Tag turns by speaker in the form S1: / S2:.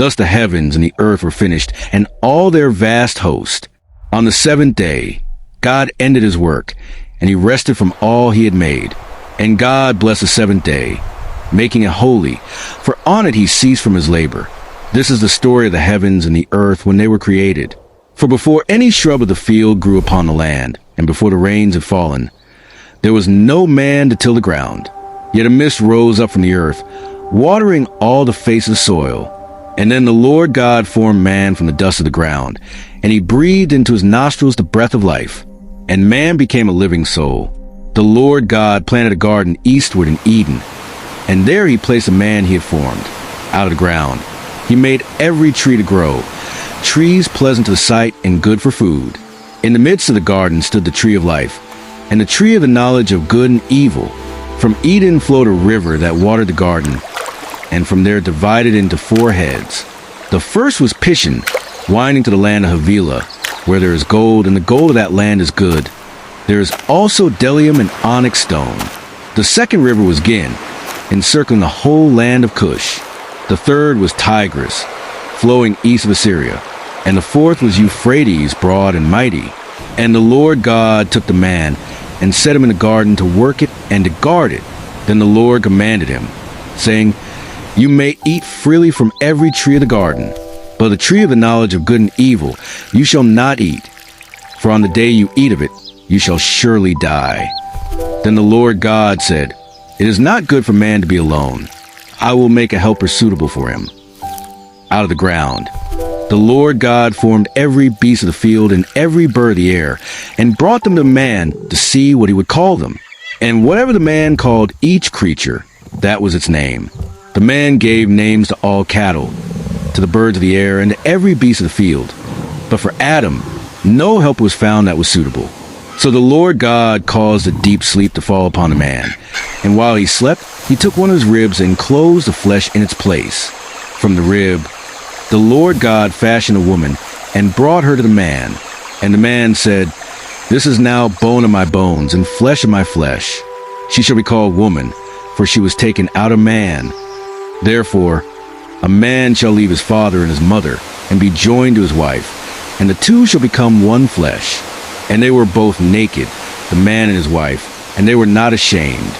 S1: Thus the heavens and the earth were finished, and all their vast host. On the seventh day, God ended his work, and he rested from all he had made. And God blessed the seventh day, making it holy, for on it he ceased from his labor. This is the story of the heavens and the earth when they were created. For before any shrub of the field grew upon the land, and before the rains had fallen, there was no man to till the ground. Yet a mist rose up from the earth, watering all the face of the soil. And then the Lord God formed man from the dust of the ground, and he breathed into his nostrils the breath of life, and man became a living soul. The Lord God planted a garden eastward in Eden, and there he placed a man he had formed. Out of the ground he made every tree to grow, trees pleasant to the sight and good for food. In the midst of the garden stood the tree of life, and the tree of the knowledge of good and evil. From Eden flowed a river that watered the garden, and from there divided into four heads. The first was Pishon, winding to the land of Havilah, where there is gold, and the gold of that land is good. There is also bdellium and onyx stone. The second river was Gin, encircling the whole land of Cush. The third was Tigris, flowing east of Assyria. And the fourth was Euphrates, broad and mighty. And the Lord God took the man, and set him in the garden to work it and to guard it. Then the Lord commanded him, saying, You may eat freely from every tree of the garden, but the tree of the knowledge of good and evil you shall not eat, for on the day you eat of it you shall surely die. Then the Lord God said, It is not good for man to be alone. I will make a helper suitable for him. Out of the ground the Lord God formed every beast of the field and every bird of the air, and brought them to man to see what he would call them. And whatever the man called each creature, that was its name. The man gave names to all cattle, to the birds of the air, and to every beast of the field. But for Adam no helper was found that was suitable. So the Lord God caused a deep sleep to fall upon the man, and while he slept, he took one of his ribs and closed the flesh in its place. From the rib the Lord God fashioned a woman, and brought her to the man. And the man said, This is now bone of my bones, and flesh of my flesh. She shall be called woman, for she was taken out of man. Therefore a man shall leave his father and his mother, and be joined to his wife, and the two shall become one flesh. And they were both naked, the man and his wife, and they were not ashamed.